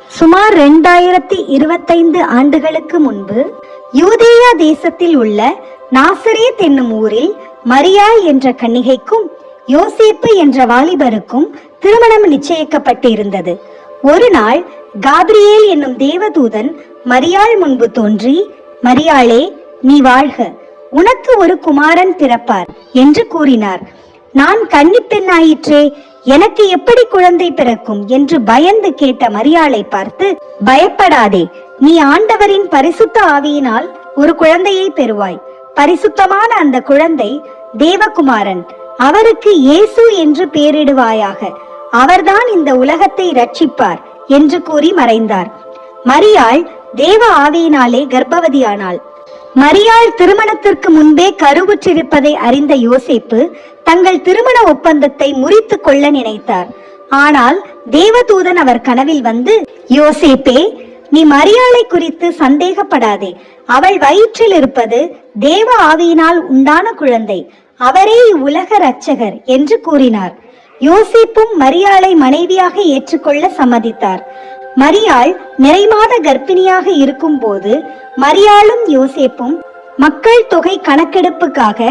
சுமார் 2025 ஆண்டுகளுக்கு முன்பு யூதேயா தேசத்தில் உள்ள நாசரேத் என்னும் ஊரில் மரியாள் என்ற கன்னிகைக்கும் யோசேப்பு என்ற வாலிபருக்கும் திருமணம் நிச்சயிக்கப்பட்டிருந்தது. ஒரு நாள் காபிரியேல் என்னும் தேவதூதன் மரியாள் முன்பு தோன்றி, மரியாளே, நீ வாழ்க, உனக்கு ஒரு குமாரன் பிறப்பார் என்று கூறினார். நான் கன்னிப்பெண்ணாயிற்றே, எனக்கு எப்படி குழந்தை பிறக்கும் என்று பயந்து கேட்ட மரியாளை பார்த்து, பயப்படாதே, நீ ஆண்டவரின் பரிசுத்த ஆவியினால் ஒரு குழந்தையை பெறுவாய். பரிசுத்தமான அந்த குழந்தை தேவகுமாரன். அவருக்கு இயேசு என்று பெயரிடுவாயாக. அவர்தான் இந்த உலகத்தை ரட்சிப்பார் என்று கூறி மறைந்தார். மரியாள் தேவ ஆவியினாலே கர்ப்பவதியானாள். மரியாள் திருமணத்திற்கு முன்பே கருவுற்றிருப்பதை அறிந்த யோசேப்பு தங்கள் திருமண ஒப்பந்தத்தை முறித்து கொள்ள நினைத்தார். ஆனால் தேவதூதன் அவர் கனவில் வந்து, யோசேப்பே, நீ மரியாளை குறித்து சந்தேகப்படாதே. அவள் வயிற்றில் இருப்பது தேவ ஆவியினால் உண்டான குழந்தை. அவரே உலக இரட்சகர் என்று கூறினார். யோசேப்பும் மரியாளை மனைவியாக ஏற்றுக்கொள்ள சம்மதித்தார். மரியாள் நிறைமாத கர்ப்பிணியாக இருக்கும் போது மரியாளும் யோசேப்பும் மக்கள் தொகை கணக்கெடுப்புக்காக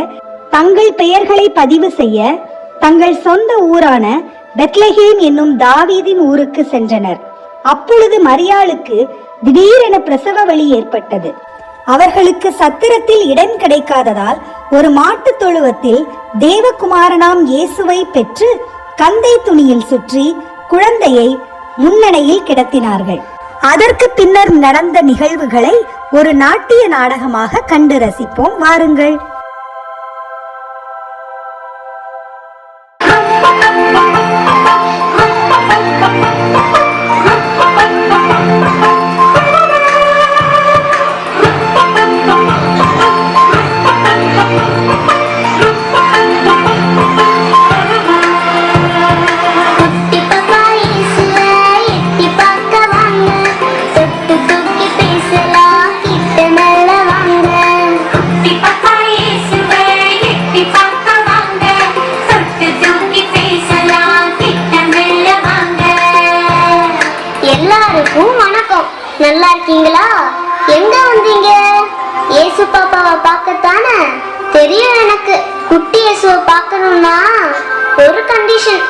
தங்கள் பெயர்களை பதிவு செய்ய தங்கள் சொந்த ஊரான பெத்லஹேம் என்னும் தாவீதின் ஊருக்கு சென்றனர். அப்பொழுது மரியாளுக்கு திடீரென பிரசவ வலி ஏற்பட்டது. அவர்களுக்கு சத்திரத்தில் இடம் கிடைக்காததால் ஒரு மாட்டு தொழுவத்தில் தேவகுமாரனாம் இயேசுவை பெற்று கந்தை துணியில் சுற்றி குழந்தையை முன்னணையில் கிடத்தினார்கள். அதற்கு பின்னர் நடந்த நிகழ்வுகளை ஒரு நாட்டிய நாடகமாக கண்டு ரசிப்போம், வாருங்கள். நல்லா இருக்கீங்களா? எங்க வந்தீங்க? இயேசு பாப்பாவை பார்க்கத்தானே? தெரியும் எனக்கு. குட்டி இயேசுவை பார்க்கணும்னா ஒரு கண்டிஷன்,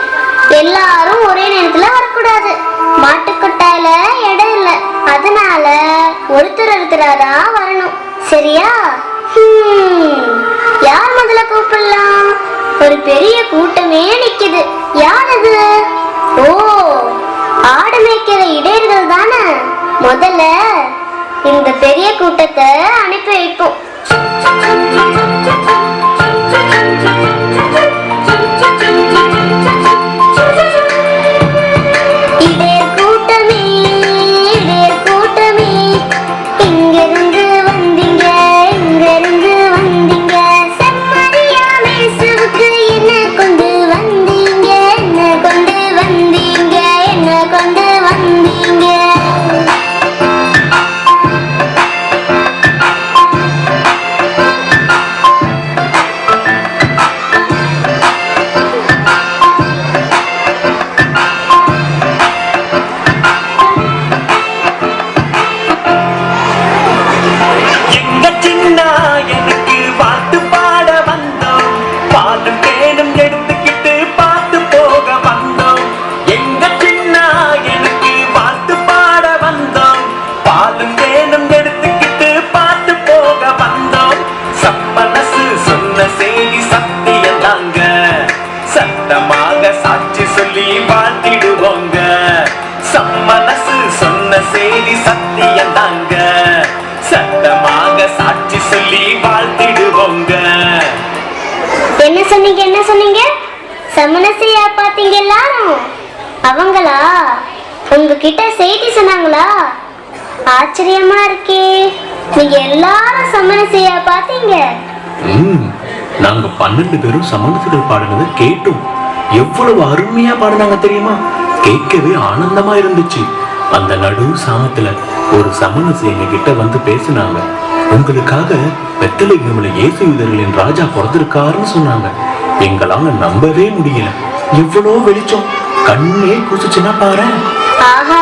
எல்லாரும் ஒரே நேரத்துல வரக்கூடாது. மாட்டுக்கொட்டாயில இடம் இல்லை, அதனால ஒருத்தராதான் வரணும். சரியா? யார் முதல்ல கூப்பிடலாம்? ஒரு பெரிய கூட்டமே நிக்குது. யார் அது? ஓ, ஆடு மேய்க்கிற இடையர்கள் தானே. முதல்ல இந்த பெரிய கூட்டத்தை அனுப்பி வைப்போம். என்ன சொன்னீங்க? சமணசையா பாத்தீங்க எல்லாரும்? அவங்களா உங்ககிட்ட செய்தி சொன்னாங்களா? ஆச்சரியமா இருக்கே. நீங்க எல்லாரும் சமணசையா பாத்தீங்க? நாங்க 12 பேரும் சமணத்துகள் பாடுனதை கேட்டோம். எவ்வளவு அருமையா பாடுனாங்க தெரியுமா? கேட்கவே ஆனந்தமா இருந்துச்சு. அந்த நடு சாமத்துல ஒரு சமணசி எங்க கிட்ட வந்து பேசினாங்க. உங்களுக்காக பெத்லகேம்ல இயேசு யூதர்களின் ராஜா பிறந்திருக்காருன்னு சொன்னாங்க. எங்களால நம்பவே முடியல. எவ்வளோ வெளிச்சம், கண்ணே குசிச்சுன்னா பாரு. ஆஹா,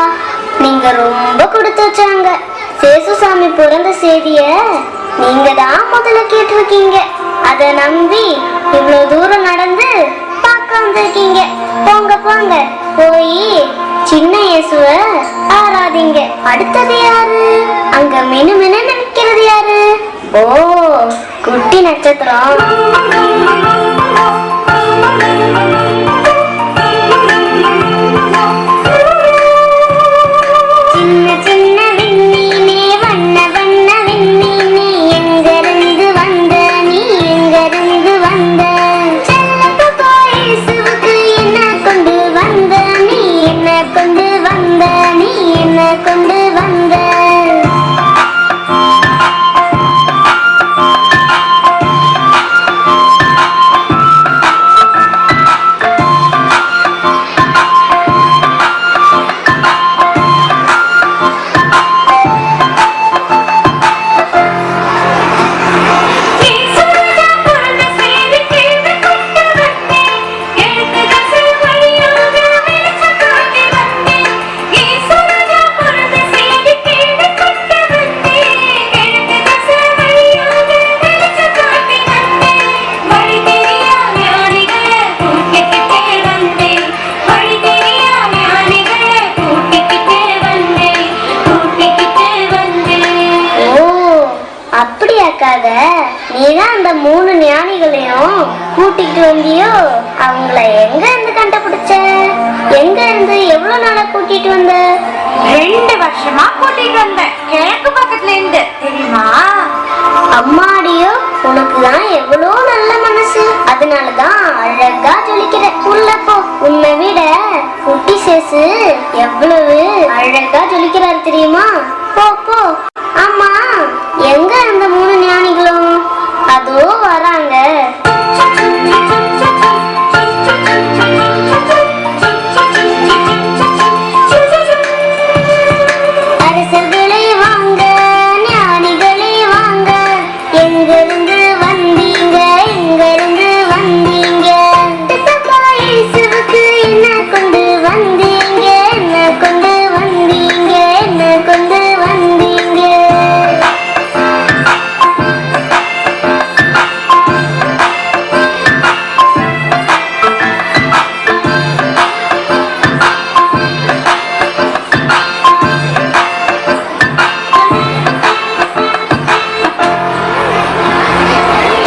நீங்க ரொம்ப கொடுத்து வச்சாங்க. சேசுசாமி பிறந்த செய்திய நீங்க தான் முதல்ல கேட்டிருக்கீங்க. அத நம்பி இவ்வளவு தூரம் நடந்து பார்க்க வந்திருக்கீங்க. போங்க போங்க, போய் சின்ன இயேசுவ ஆராதிங்க. அடுத்தது யாரு? அங்க மினு மினு நினைக்கிறது யாரு? ஓ, குட்டி நட்சத்திரம். சின்ன சின்ன விண்மீனே, வண்ண வண்ண விண்மீனே, எங்கிருந்து வந்த நீ, எங்கிருந்து வந்த? செல்லப்பா இயேசுவுக்கு என்ன கொண்டு வந்த நீ, என்ன கொண்டு வந்த நீ, என்ன கொண்டு வந்த? நீதான் அந்த 3 ஞானிகளையும் கூட்டிட்டு வந்தியோ? அவங்கள எங்க இருந்து கண்டுபிடிச்ச? எங்க இருந்து எவ்வளவு நாளா கூட்டிட்டு வந்த? 2 வருஷமா கூட்டிட்டு வந்தேன், கிழக்கு பக்கத்துல இருந்து. தெரியுமா? அம்மாடியோ, உனக்குதான் எவ்வளோ நல்ல மனசு. அதனாலதான் அழகா ஜொலிக்கிற. உள்ள போ. உன்னை விட குட்டி சேசு எவ்வளவு அழகா ஜொலிக்கிறாரு தெரியுமா? போ போ. ஆமா, எங்க அந்த 3 ஞானிகளும்? அதோ வராங்க. அரசர்களே வாங்க, ஞானிகளே வாங்க, எங்கிருந்து வந்தீங்க, எங்கிருந்து வந்தீங்க? இயேசுவுக்கு என்ன கொண்டு வந்தீங்க, என்ன கொண்டு வந்தீங்க, என்ன கொண்டு வந்தீங்க?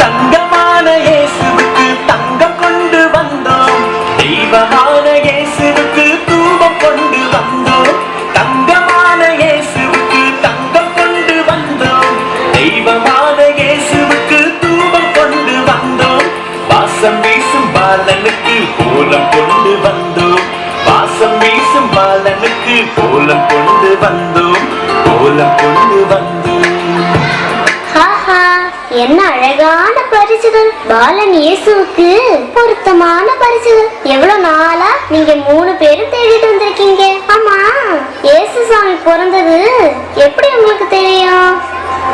தங்கமான இயேசுவுக்கு தங்கம் கொண்டு வந்தோம், தெய்வமான இயேசுவுக்கு தூபம் கொண்டு வந்தோம். தங்கமான இயேசுவுக்கு தங்கம் கொண்டு வந்தோம், தெய்வமான இயேசுவுக்கு தூபம் கொண்டு வந்தோம். வாசம் வீசும் பாலனுக்கு கோலம் கொண்டு வந்தோம், வாசம் வீசும் பாலனுக்கு கோலம் கொண்டு வந்தோம், கோலம் கொண்டு வந்தோம். ஆஹா, என்ன அழகான பரிசுகள்! பாலன் இயேசுவுக்கு பொருத்தமான பரிசுகள். எவ்வளவு நாளா நீங்க 3 பேரும் தேடிட்டு வந்திருக்கீங்க. ஆமா, இயேசு சாமி பிறந்தது எப்படி உங்களுக்கு தெரியும்?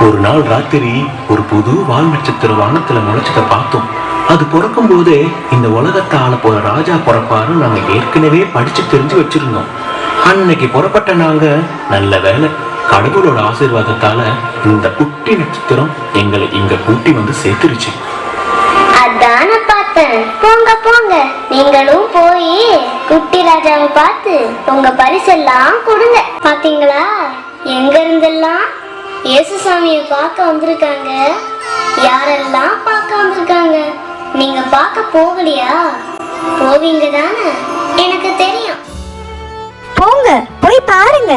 ஒரு நாள் ராத்திரி ஒரு புது வால் நட்சத்திர வானத்துல முளைச்சத பார்த்தோம். அது பிறக்கும் போதே இந்த உலகத்தை ஆள போற ராஜா பிறப்பாரு நாங்க ஏற்கனவே படிச்சு தெரிஞ்சு வச்சிருந்தோம். அன்னைக்கு புறப்பட்ட நாங்க நல்ல வேலை, கடவுளோட ஆசீர்வாதத்தால இந்த குட்டி நட்சத்திரம் எங்களை இங்க கூட்டி வந்து சேர்த்துருச்சு. அதான பார்த்தேன். போங்க போங்க, நீங்களும் போய் குட்டி ராஜாவை பார்த்து உங்க பரிசெல்லாம் கொடுங்க. பாத்தீங்களா, எங்க இருந்தெல்லாம் இயேசு சாமியை பார்க்க வந்திருக்காங்க. யாரெல்லாம் பார்க்க வந்திருக்காங்க? நீங்க பார்க்க போகலையா? போவீங்க தானே, எனக்கு தெரியும். போங்க, போய் பாருங்க.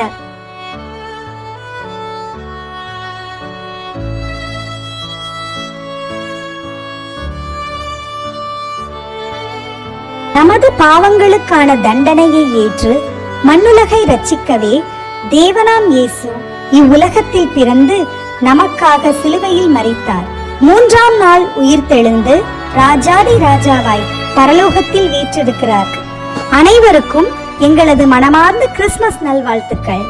நமது பாவங்களுக்கான தண்டனையை ஏற்று மண்ணுலகை ரட்சிக்கவே தேவனாம் இயேசு இவ்வுலகத்தில் பிறந்து நமக்காக சிலுவையில் மரித்தார். 3ஆம் நாள் உயிர்த்தெழுந்து ராஜாதி ராஜாவாய் பரலோகத்தில் வீற்றிருக்கிறார். அனைவருக்கும் எங்களது மனமார்ந்த கிறிஸ்துமஸ் நல்வாழ்த்துக்கள்.